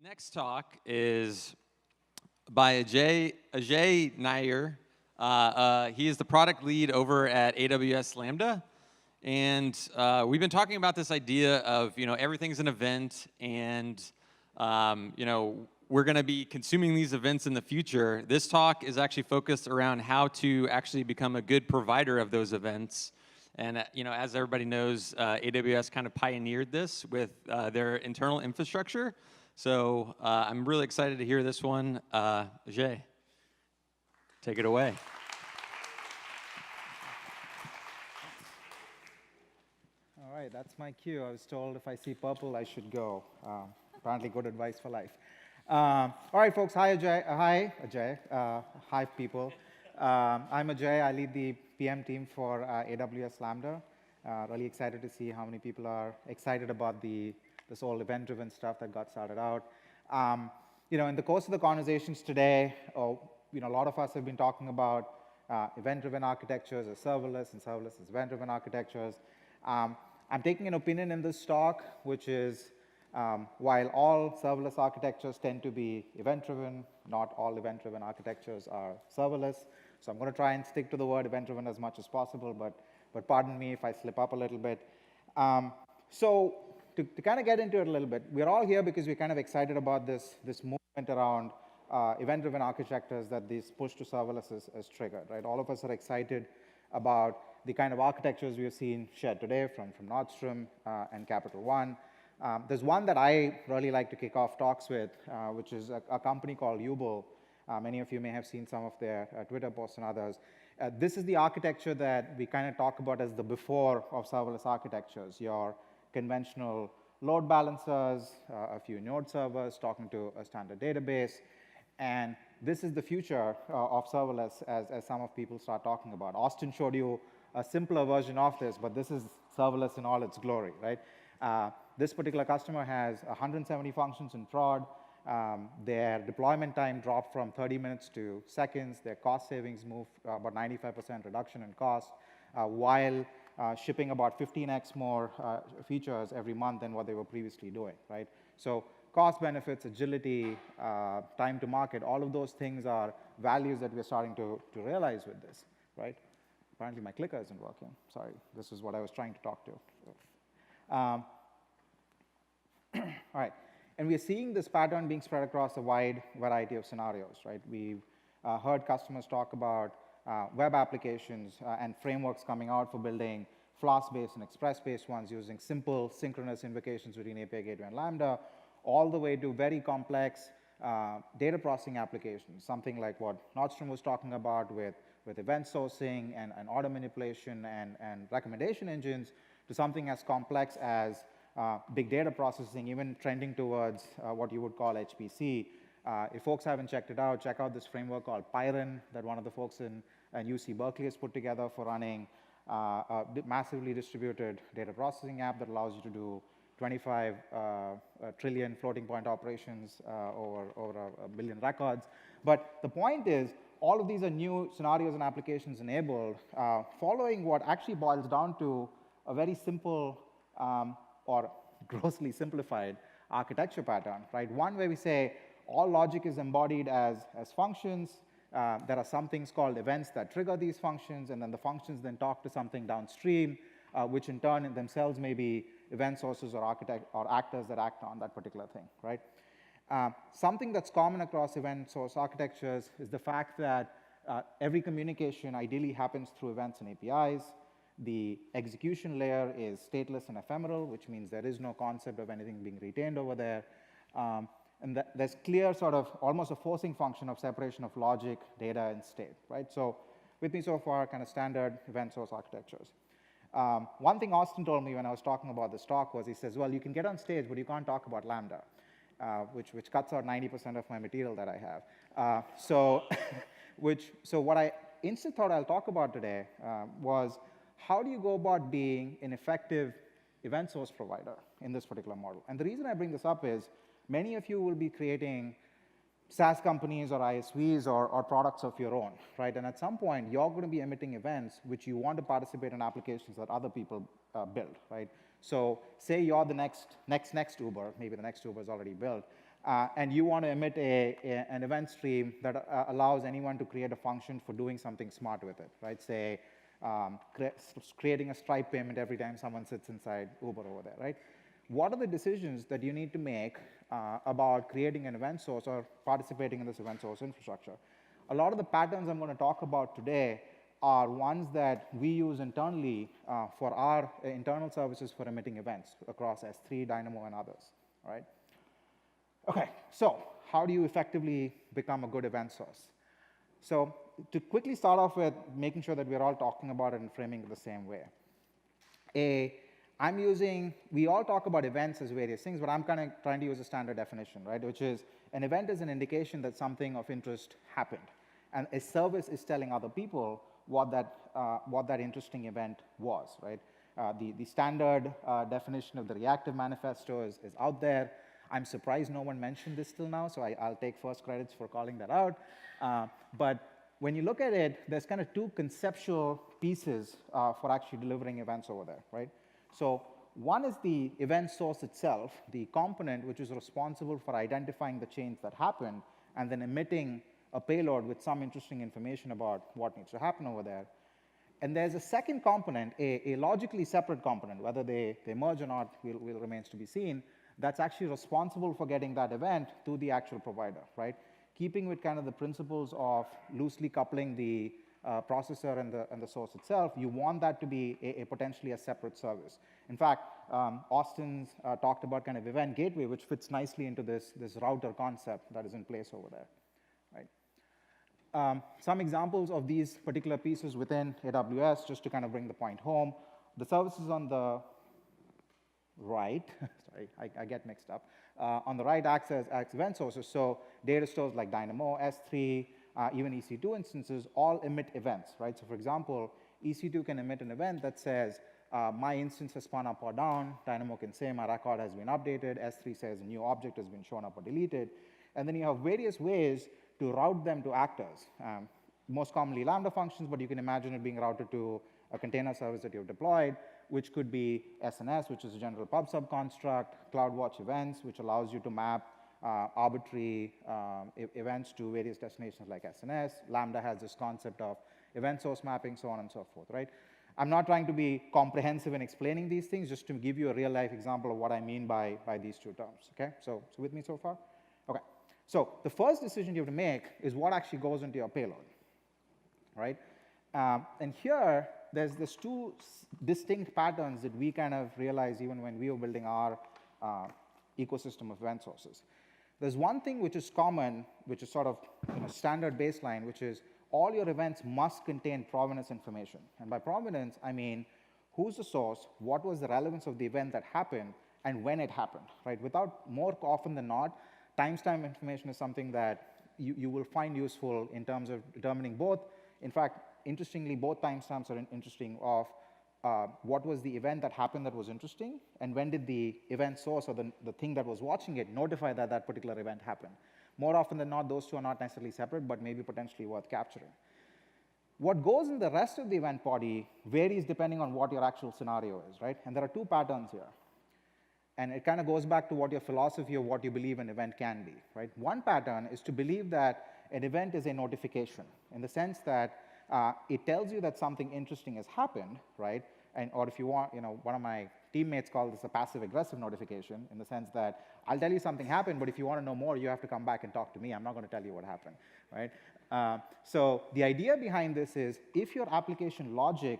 Next talk is by Ajay Nair. He is the product lead over at AWS Lambda. And we've been talking about this idea of, everything's an event, and, we're going to be consuming these events in the future. This talk is actually focused around how to actually become a good provider of those events. And, as everybody knows, AWS kind of pioneered this with their internal infrastructure. So I'm really excited to hear this one. Ajay, take it away. All right, that's my cue. I was told if I see purple, I should go. Apparently good advice for life. All right, folks. Hi, Ajay. Hi, Ajay. Hi, people. I'm Ajay. I lead the PM team for AWS Lambda. Really excited to see how many people are excited about this whole event-driven stuff that got started out. In the course of the conversations today, a lot of us have been talking about event-driven architectures as serverless, and serverless as event-driven architectures. I'm taking an opinion in this talk, which is while all serverless architectures tend to be event-driven, not all event-driven architectures are serverless. So I'm going to try and stick to the word event-driven as much as possible, but pardon me if I slip up a little bit. So to kind of get into it a little bit, we're all here because we're kind of excited about this movement around event-driven architectures that this push to serverless has triggered, right? All of us are excited about the kind of architectures we've seen shared today from Nordstrom and Capital One. There's one that I really like to kick off talks with, which is a company called Ubel. Many of you may have seen some of their Twitter posts and others. This is the architecture that we kind of talk about as the before of serverless architectures. Your conventional load balancers, a few node servers talking to a standard database. And this is the future of serverless as some of people start talking about. Austin showed you a simpler version of this, but this is serverless in all its glory, right? This particular customer has 170 functions in prod. Their deployment time dropped from 30 minutes to seconds. Their cost savings moved about 95% reduction in cost, while shipping about 15x more features every month than what they were previously doing, right? So cost benefits, agility, time to market, all of those things are values that we're starting to realize with this, right? Apparently my clicker isn't working. Sorry, this is what I was trying to talk to. All right, and we're seeing this pattern being spread across a wide variety of scenarios, right? We've heard customers talk about web applications and frameworks coming out for building Flask-based and Express-based ones using simple synchronous invocations between API Gateway and Lambda, all the way to very complex data processing applications, something like what Nordstrom was talking about with event sourcing and auto manipulation and recommendation engines, to something as complex as big data processing, even trending towards what you would call HPC. If folks haven't checked it out, check out this framework called Pyron that one of the folks in UC Berkeley has put together for running a massively distributed data processing app that allows you to do 25 trillion floating point operations over a billion records. But the point is, all of these are new scenarios and applications enabled, following what actually boils down to a very simple or grossly simplified architecture pattern, right? One where we say all logic is embodied as functions. There are some things called events that trigger these functions, and then the functions then talk to something downstream, which in turn in themselves may be event sources or actors that act on that particular thing, right? Something that's common across event source architectures is the fact that every communication ideally happens through events and APIs. The execution layer is stateless and ephemeral, which means there is no concept of anything being retained over there. And there's clear sort of almost a forcing function of separation of logic, data, and state, right? So with me so far, kind of standard event source architectures. One thing Austin told me when I was talking about this talk was, he says, well, you can get on stage, but you can't talk about Lambda, which cuts out 90% of my material that I have. So what I instead thought I'll talk about today was, how do you go about being an effective event source provider in this particular model? And the reason I bring this up is, many of you will be creating SaaS companies or ISVs or products of your own, right? And at some point, you're going to be emitting events which you want to participate in applications that other people build, right? So say you're the next Uber, maybe the next Uber is already built. and you want to emit an event stream that allows anyone to create a function for doing something smart with it, right? Say, creating a Stripe payment every time someone sits inside Uber over there, right? What are the decisions that you need to make about creating an event source or participating in this event source infrastructure? A lot of the patterns I'm going to talk about today are ones that we use internally for our internal services for emitting events across S3, Dynamo, and others, all right? Okay, so how do you effectively become a good event source? So to quickly start off with making sure that we're all talking about it and framing it the same way. We all talk about events as various things, but I'm kind of trying to use a standard definition, right? Which is an event is an indication that something of interest happened. And a service is telling other people what that interesting event was, right? The standard definition of the reactive manifesto is out there. I'm surprised no one mentioned this till now, so I'll take first credits for calling that out. But when you look at it, there's kind of two conceptual pieces for actually delivering events over there, right? So one is the event source itself, the component which is responsible for identifying the change that happened and then emitting a payload with some interesting information about what needs to happen over there. And there's a second component, a logically separate component, whether they merge or not will remains to be seen, that's actually responsible for getting that event to the actual provider, right? Keeping with kind of the principles of loosely coupling the processor and the source itself, you want that to be potentially a separate service. In fact, Austin's talked about kind of event gateway, which fits nicely into this router concept that is in place over there, right? Some examples of these particular pieces within AWS, just to kind of bring the point home. The services on the right, sorry, I get mixed up. On the right acts as event sources, so data stores like Dynamo, S3, even EC2 instances all emit events, right? So for example, EC2 can emit an event that says, my instance has spun up or down. Dynamo can say my record has been updated. S3 says a new object has been shown up or deleted. And then you have various ways to route them to actors. Most commonly Lambda functions, but you can imagine it being routed to a container service that you've deployed, which could be SNS, which is a general pub sub construct, CloudWatch events, which allows you to map arbitrary events to various destinations like SNS. Lambda has this concept of event source mapping, so on and so forth, right? I'm not trying to be comprehensive in explaining these things, just to give you a real life example of what I mean by these two terms, okay? So with me so far? Okay, so the first decision you have to make is what actually goes into your payload, right? And here, there's two distinct patterns that we kind of realized even when we were building our ecosystem of event sources. There's one thing which is common, which is sort of standard baseline, which is all your events must contain provenance information. And by provenance, I mean who's the source, what was the relevance of the event that happened, and when it happened, right? Without, more often than not, timestamp information is something that you will find useful in terms of determining both. In fact, interestingly, both timestamps are interesting of what was the event that happened that was interesting, and when did the event source or the thing that was watching it notify that that particular event happened. More often than not, those two are not necessarily separate, but maybe potentially worth capturing. What goes in the rest of the event body varies depending on what your actual scenario is, right? And there are two patterns here. And it kind of goes back to what your philosophy of what you believe an event can be, right? One pattern is to believe that an event is a notification, in the sense that it tells you that something interesting has happened, right? And, or if you want, one of my teammates called this a passive-aggressive notification, in the sense that I'll tell you something happened, but if you want to know more, you have to come back and talk to me. I'm not going to tell you what happened, right? So the idea behind this is if your application logic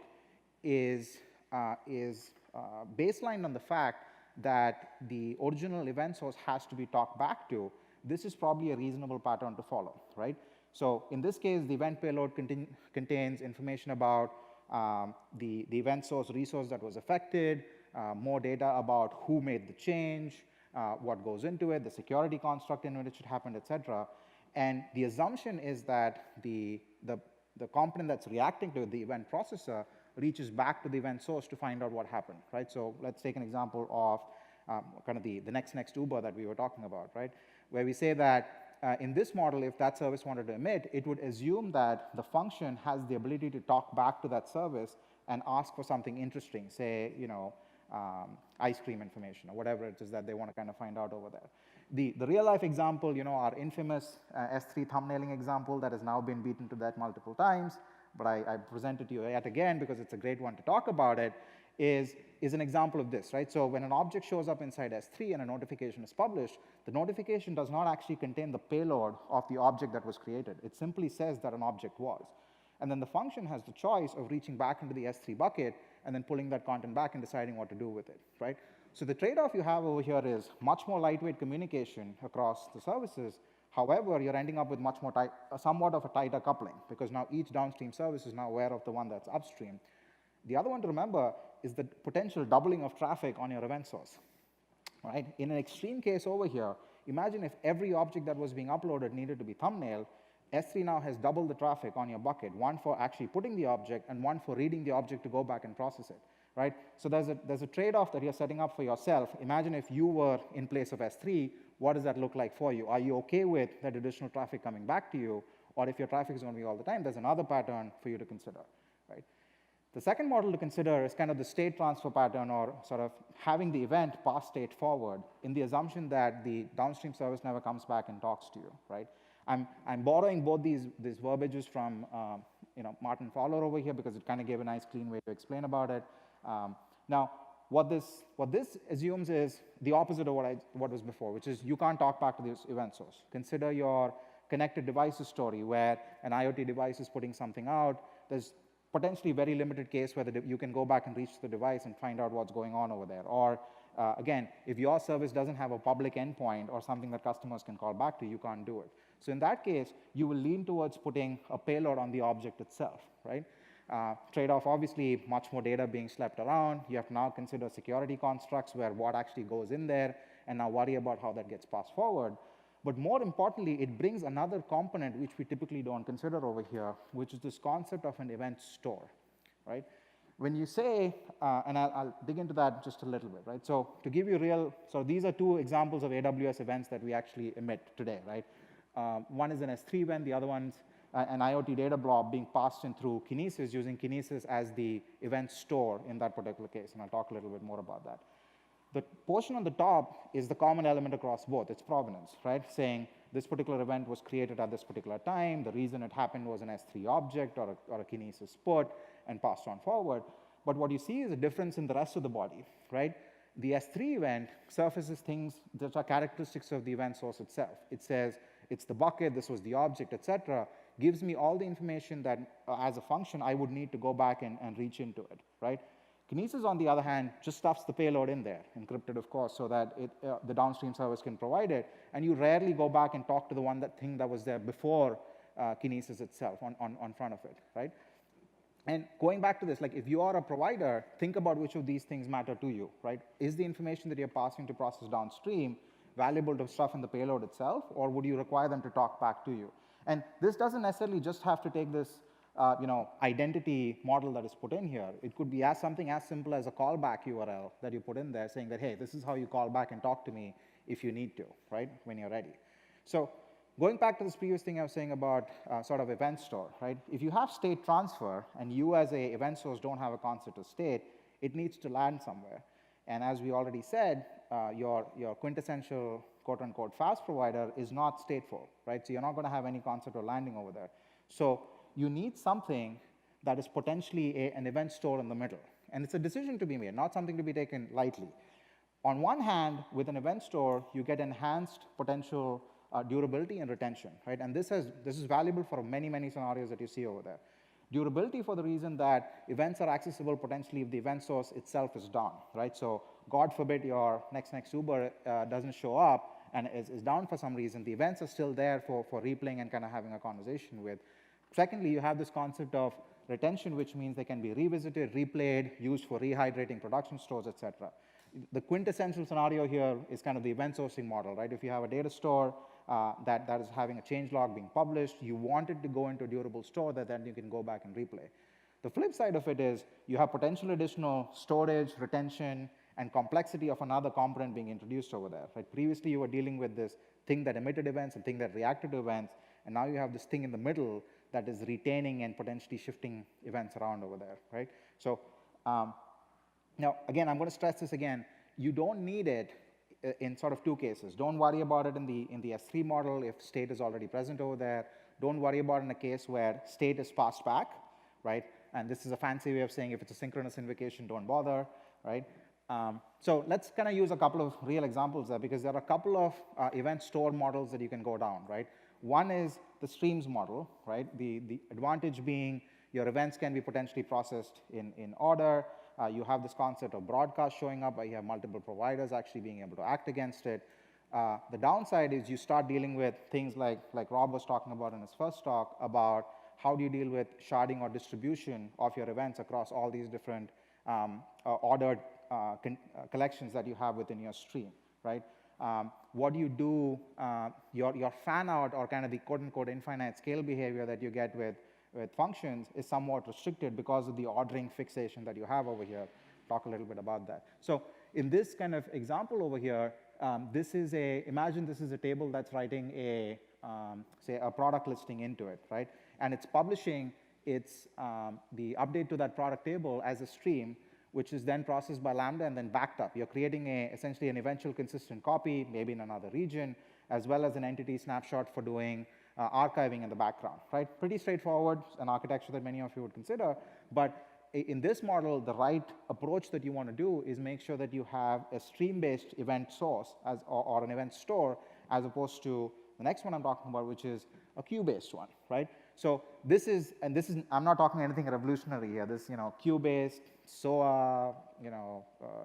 is baselined on the fact that the original event source has to be talked back to, this is probably a reasonable pattern to follow, right? So in this case, the event payload contains information about the event source resource that was affected, more data about who made the change, what goes into it, the security construct in which it happened, et cetera. And the assumption is that the component that's reacting to the event processor reaches back to the event source to find out what happened, right? So let's take an example of kind of the next Uber that we were talking about, right? Where we say that in this model, if that service wanted to emit, it would assume that the function has the ability to talk back to that service and ask for something interesting, say, ice cream information or whatever it is that they want to kind of find out over there. The real-life example, our infamous S3 thumbnailing example that has now been beaten to death multiple times, but I present it to you yet again because it's a great one to talk about it, is an example of this, right? So when an object shows up inside S3 and a notification is published, the notification does not actually contain the payload of the object that was created. It simply says that an object was. And then the function has the choice of reaching back into the S3 bucket and then pulling that content back and deciding what to do with it, right? So the trade-off you have over here is much more lightweight communication across the services. However, you're ending up with much more somewhat of a tighter coupling, because now each downstream service is now aware of the one that's upstream. The other one to remember is the potential doubling of traffic on your event source, right? In an extreme case over here, imagine if every object that was being uploaded needed to be thumbnailed. S3 now has double the traffic on your bucket, one for actually putting the object and one for reading the object to go back and process it, right? So there's a trade-off that you're setting up for yourself. Imagine if you were in place of S3, what does that look like for you? Are you okay with that additional traffic coming back to you? Or if your traffic is going to be all the time, there's another pattern for you to consider, right? The second model to consider is kind of the state transfer pattern, or sort of having the event pass state forward in the assumption that the downstream service never comes back and talks to you, right? I'm borrowing both these verbiages from Martin Fowler over here because it kind of gave a nice clean way to explain about it. Now, what this assumes is the opposite of what was before, which is you can't talk back to this event source. Consider your connected devices story where an IoT device is putting something out. There's potentially very limited case where you can go back and reach the device and find out what's going on over there. Or again, if your service doesn't have a public endpoint or something that customers can call back to, you can't do it. So in that case, you will lean towards putting a payload on the object itself, right? Trade-off, obviously, much more data being slept around. You have to now consider security constructs where what actually goes in there, and now worry about how that gets passed forward. But more importantly, it brings another component which we typically don't consider over here, which is this concept of an event store, right? When you say, and I'll dig into that just a little bit, right? So to give you so these are two examples of AWS events that we actually emit today, right? One is an S3 event, the other one's an IoT data blob being passed in through Kinesis, using Kinesis as the event store in that particular case, and I'll talk a little bit more about that. The portion on the top is the common element across both. It's provenance, right? Saying this particular event was created at this particular time. The reason it happened was an S3 object or a Kinesis put and passed on forward. But what you see is a difference in the rest of the body, right? The S3 event surfaces things that are characteristics of the event source itself. It says it's the bucket, this was the object, et cetera, gives me all the information that, as a function, I would need to go back and reach into it, right? Kinesis, on the other hand, just stuffs the payload in there, encrypted, of course, so that the downstream service can provide it, and you rarely go back and talk to the thing that was there before Kinesis itself on front of it, right? And going back to this, like if you are a provider, think about which of these things matter to you, right? Is the information that you're passing to process downstream valuable to stuff in the payload itself, or would you require them to talk back to you? And this doesn't necessarily just have to take this identity model that is put in here. It could be something as simple as a callback URL that you put in there saying that, hey, this is how you call back and talk to me if you need to, right, when you're ready. So going back to this previous thing I was saying about sort of event store, right? If you have state transfer and you as a event source don't have a concept of state, it needs to land somewhere. And as we already said, your quintessential quote-unquote fast provider is not stateful, right? So you're not going to have any concept of landing over there. So you need something that is potentially an event store in the middle. And it's a decision to be made, not something to be taken lightly. On one hand, with an event store, you get enhanced potential durability and retention, right? And this is valuable for many, many scenarios that you see over there. Durability for the reason that events are accessible potentially if the event source itself is down, right? So God forbid your next Uber doesn't show up and is down for some reason. The events are still there for replaying and kind of having a conversation with. Secondly, you have this concept of retention, which means they can be revisited, replayed, used for rehydrating production stores, et cetera. The quintessential scenario here is kind of the event sourcing model, right? If you have a data store that is having a change log being published, you want it to go into a durable store that then you can go back and replay. The flip side of it is you have potential additional storage, retention, and complexity of another component being introduced over there, right? Previously, you were dealing with this thing that emitted events and thing that reacted to events, and now you have this thing in the middle that is retaining and potentially shifting events around over there, right? So now, again, I'm going to stress this again. You don't need it in sort of two cases. Don't worry about it in the S3 model if state is already present over there. Don't worry about it in a case where state is passed back, right? And this is a fancy way of saying if it's a synchronous invocation, don't bother, right? So let's kind of use a couple of real examples there, because there are a couple of event store models that you can go down, right? One is the streams model, right? The advantage being your events can be potentially processed in order. You have this concept of broadcast showing up, where you have multiple providers actually being able to act against it. The downside is you start dealing with things like Rob was talking about in his first talk about how do you deal with sharding or distribution of your events across all these different ordered collections that you have within your stream, right? What do you do, your fan out or kind of the quote-unquote infinite scale behavior that you get with functions is somewhat restricted because of the ordering fixation that you have over here. Talk a little bit about that. So in this kind of example over here, imagine this is a table that's writing say a product listing into it, right? And it's publishing the update to that product table as a stream, which is then processed by Lambda and then backed up. You're creating essentially an eventual consistent copy, maybe in another region, as well as an entity snapshot for doing archiving in the background, right? Pretty straightforward, an architecture that many of you would consider. But in this model, the right approach that you want to do is make sure that you have a stream-based event source or an event store, as opposed to the next one I'm talking about, which is a queue-based one, right? So I'm not talking anything revolutionary here. This, queue-based, SOA,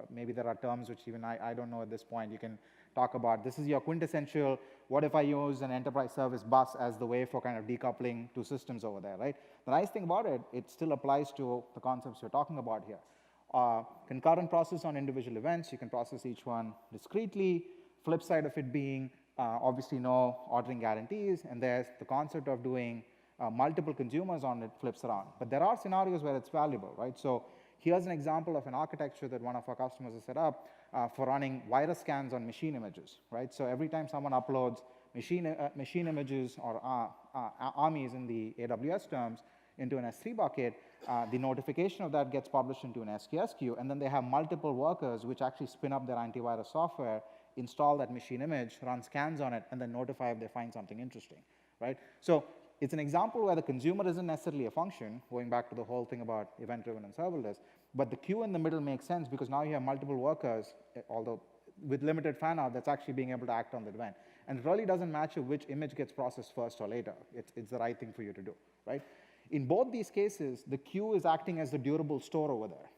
maybe there are terms which even I don't know at this point. You can talk about. This is your quintessential, what if I use an enterprise service bus as the way for kind of decoupling two systems over there, right? The nice thing about it, it still applies to the concepts you're talking about here. Concurrent process on individual events, you can process each one discretely. Flip side of it being, obviously no ordering guarantees, and there's the concept of doing multiple consumers on it flips around. But there are scenarios where it's valuable, right? So here's an example of an architecture that one of our customers has set up for running virus scans on machine images, right? So every time someone uploads machine images or armies in the AWS terms into an S3 bucket, the notification of that gets published into an SQS queue, and then they have multiple workers which actually spin up their antivirus software, install that machine image, run scans on it, and then notify if they find something interesting, right? So it's an example where the consumer isn't necessarily a function, going back to the whole thing about event-driven and serverless, but the queue in the middle makes sense because now you have multiple workers, although with limited fan-out, that's actually being able to act on the event. And it really doesn't matter which image gets processed first or later. It's the right thing for you to do, right? In both these cases, the queue is acting as the durable store over there.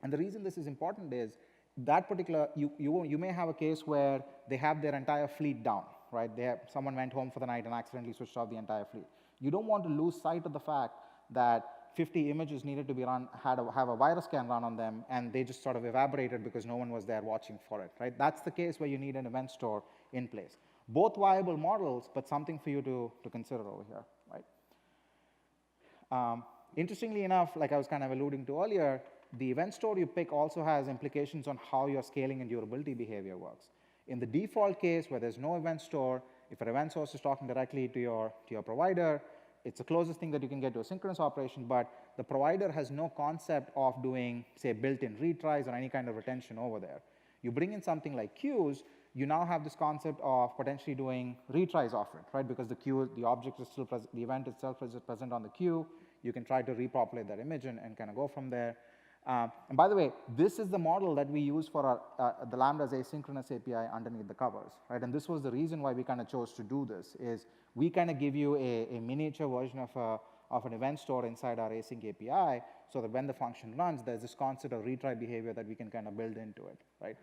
And the reason this is important is that particular, you may have a case where they have their entire fleet down, right? Someone went home for the night and accidentally switched off the entire fleet. You don't want to lose sight of the fact that 50 images needed to be run, have a virus scan run on them, and they just sort of evaporated because no one was there watching for it, right? That's the case where you need an event store in place. Both viable models, but something for you to consider over here, right? Interestingly enough, like I was kind of alluding to earlier, the event store you pick also has implications on how your scaling and durability behavior works. In the default case where there's no event store, if an event source is talking directly to your provider, it's the closest thing that you can get to a synchronous operation, but the provider has no concept of doing, say, built-in retries or any kind of retention over there. You bring in something like queues, you now have this concept of potentially doing retries of it, right? Because the object is still present, the event itself is present on the queue. You can try to repopulate that image and kind of go from there. And by the way, this is the model that we use for the Lambda's asynchronous API underneath the covers, right? And this was the reason why we kind of chose to do this, is we kind of give you a miniature version of an event store inside our async API, so that when the function runs, there's this concept of retry behavior that we can kind of build into it, right?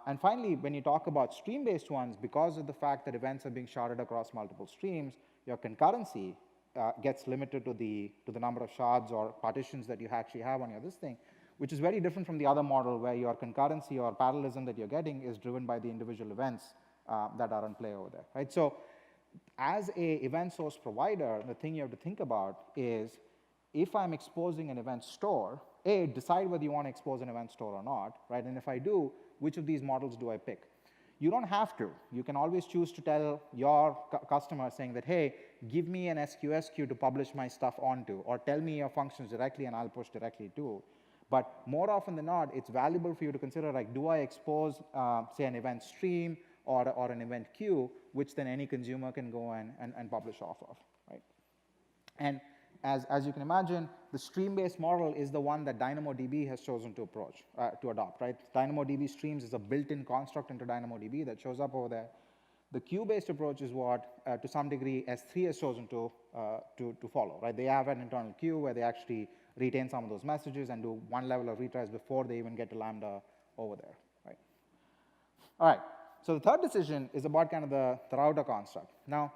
And finally, when you talk about stream-based ones, because of the fact that events are being sharded across multiple streams, your concurrency gets limited to the number of shards or partitions that you actually have on your this thing, which is very different from the other model where your concurrency or parallelism that you're getting is driven by the individual events that are in play over there, right? So as a event source provider, the thing you have to think about is if I'm exposing an event store, decide whether you want to expose an event store or not, right? And if I do, which of these models do I pick? You don't have to. You can always choose to tell your customer saying that, hey, give me an SQS queue to publish my stuff onto, or tell me your functions directly and I'll push directly to. But more often than not, it's valuable for you to consider, like, do I expose, say, an event stream or an event queue, which then any consumer can go and publish off of, right? And as you can imagine, the stream-based model is the one that DynamoDB has chosen to adopt, right? DynamoDB streams is a built-in construct into DynamoDB that shows up over there. The queue-based approach is what, to some degree, S3 has chosen to follow, right? They have an internal queue where they actually retain some of those messages and do one level of retries before they even get to Lambda over there, right? All right, so the third decision is about kind of the router construct. Now,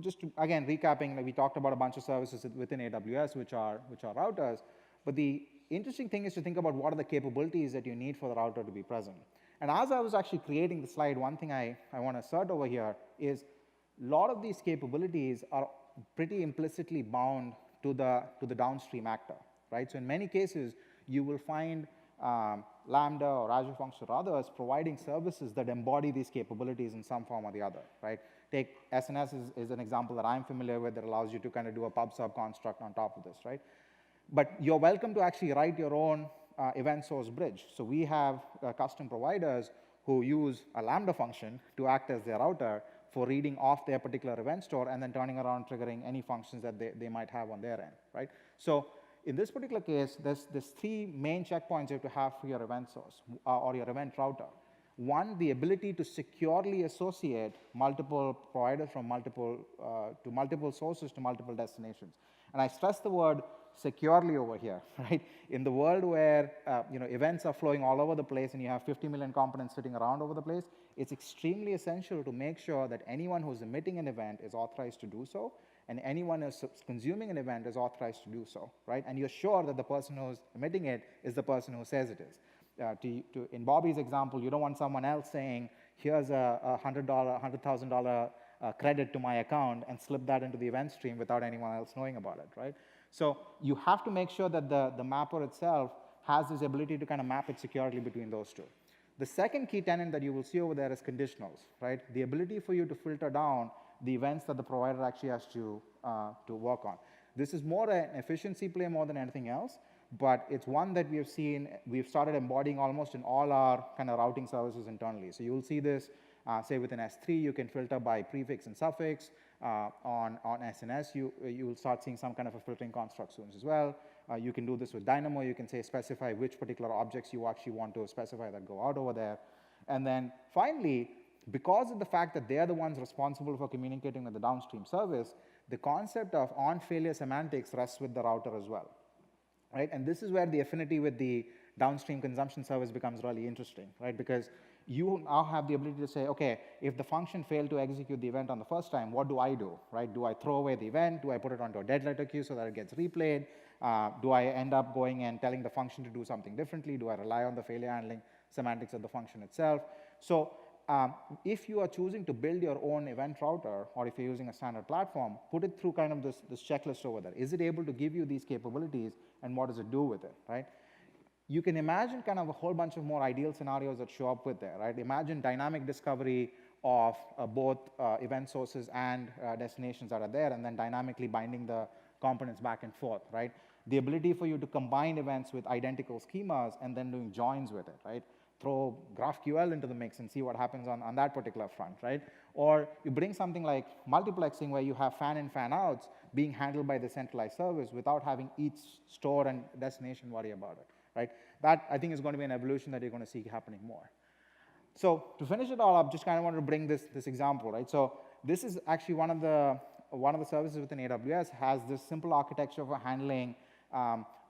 just to, again, recapping, like we talked about a bunch of services within AWS, which are routers, but the interesting thing is to think about what are the capabilities that you need for the router to be present. And as I was actually creating the slide, one thing I want to assert over here is a lot of these capabilities are pretty implicitly bound to the downstream actor, right? So in many cases, you will find Lambda or Azure Functions or others providing services that embody these capabilities in some form or the other, right? Take SNS is an example that I'm familiar with that allows you to kind of do a pub/sub construct on top of this, right? But you're welcome to actually write your own event source bridge. So we have custom providers who use a Lambda function to act as their router for reading off their particular event store and then turning around, triggering any functions that they might have on their end, right? So in this particular case, there's three main checkpoints you have to have for your event source or your event router. One, the ability to securely associate multiple providers from to multiple sources to multiple destinations. And I stress the word securely over here, right? In the world where events are flowing all over the place and you have 50 million components sitting around over the place, it's extremely essential to make sure that anyone who's emitting an event is authorized to do so, and anyone who's consuming an event is authorized to do so, right? And you're sure that the person who's emitting it is the person who says it is. In Bobby's example, you don't want someone else saying, here's a $100,000 credit to my account and slip that into the event stream without anyone else knowing about it, right? So you have to make sure that the mapper itself has this ability to kind of map it securely between those two. The second key tenet that you will see over there is conditionals, right? The ability for you to filter down the events that the provider actually has to work on. This is more an efficiency play more than anything else, but it's one that we have seen, we've started embodying almost in all our kind of routing services internally. So you'll see this, say within S3, you can filter by prefix and suffix. On SNS, you will start seeing some kind of a filtering construct soon as well. You can do this with Dynamo. You can say specify which particular objects you actually want to specify that go out over there. And then finally, because of the fact that they are the ones responsible for communicating with the downstream service, the concept of on-failure semantics rests with the router as well, right? And this is where the affinity with the downstream consumption service becomes really interesting, right? Because you now have the ability to say, okay, if the function failed to execute the event on the first time, what do I do, right? Do I throw away the event? Do I put it onto a dead letter queue so that it gets replayed? Do I end up going and telling the function to do something differently? Do I rely on the failure handling semantics of the function itself? So if you are choosing to build your own event router, or if you're using a standard platform, put it through kind of this checklist over there. Is it able to give you these capabilities, and what does it do with it, right? You can imagine kind of a whole bunch of more ideal scenarios that show up with there, right? Imagine dynamic discovery of both event sources and destinations that are there, and then dynamically binding the components back and forth, right? The ability for you to combine events with identical schemas and then doing joins with it, right? Throw GraphQL into the mix and see what happens on that particular front, right? Or you bring something like multiplexing where you have fan-in, fan-outs being handled by the centralized service without having each store and destination worry about it, right? That, I think, is going to be an evolution that you're going to see happening more. So to finish it all up, just kind of wanted to bring this example, right? So this is actually one of the services within AWS has this simple architecture for handling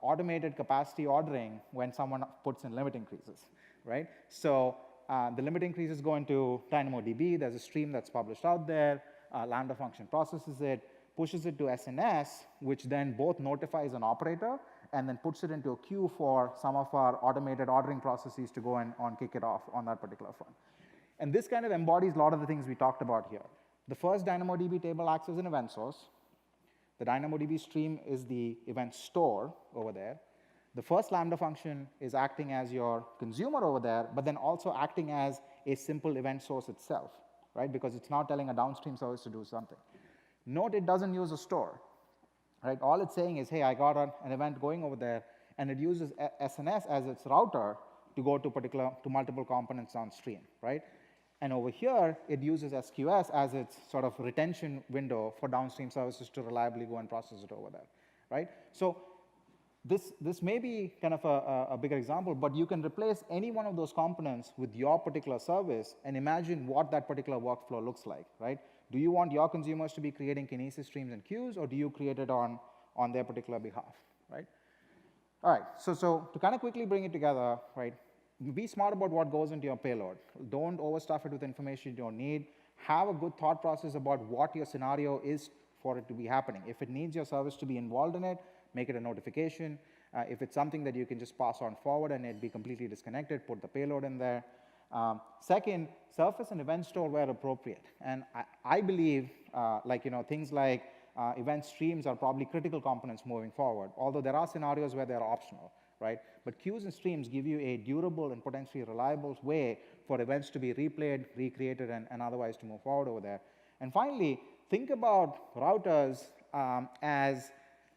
automated capacity ordering when someone puts in limit increases, right? So the limit increases go into DynamoDB. There's a stream that's published out there. Lambda function processes it, pushes it to SNS, which then both notifies an operator and then puts it into a queue for some of our automated ordering processes to go and kick it off on that particular front. And this kind of embodies a lot of the things we talked about here. The first DynamoDB table acts as an event source. The DynamoDB stream is the event store over there. The first Lambda function is acting as your consumer over there, but then also acting as a simple event source itself, right? Because it's now telling a downstream service to do something. Note it doesn't use a store, right? All it's saying is, hey, I got an event going over there, and it uses SNS as its router to go to multiple components downstream, right? And over here, it uses SQS as its sort of retention window for downstream services to reliably go and process it over there, right? So this may be kind of a bigger example, but you can replace any one of those components with your particular service and imagine what that particular workflow looks like, right? Do you want your consumers to be creating kinesis streams and queues, or do you create it on their particular behalf, right? All right, so to kind of quickly bring it together, right, be smart about what goes into your payload. Don't overstuff it with information you don't need. Have a good thought process about what your scenario is for it to be happening. If it needs your service to be involved in it, make it a notification. If it's something that you can just pass on forward and it be completely disconnected, put the payload in there. Second, surface an event store where appropriate. And I believe, things like event streams are probably critical components moving forward, although there are scenarios where they're optional, right? But queues and streams give you a durable and potentially reliable way for events to be replayed, recreated, and otherwise to move forward over there. And finally, think about routers as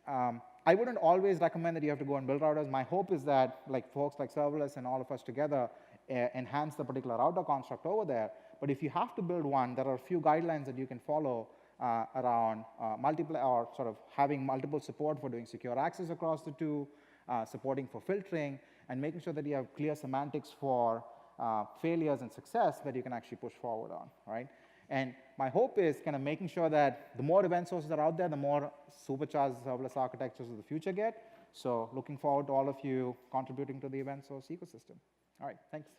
I wouldn't always recommend that you have to go and build routers. My hope is that folks like Serverless and all of us together enhance the particular router construct over there. But if you have to build one, there are a few guidelines that you can follow around or sort of having multiple support for doing secure access across the two, supporting for filtering, and making sure that you have clear semantics for failures and success that you can actually push forward on, right? And my hope is kind of making sure that the more event sources are out there, the more supercharged serverless architectures of the future get. So looking forward to all of you contributing to the event source ecosystem. All right, thanks.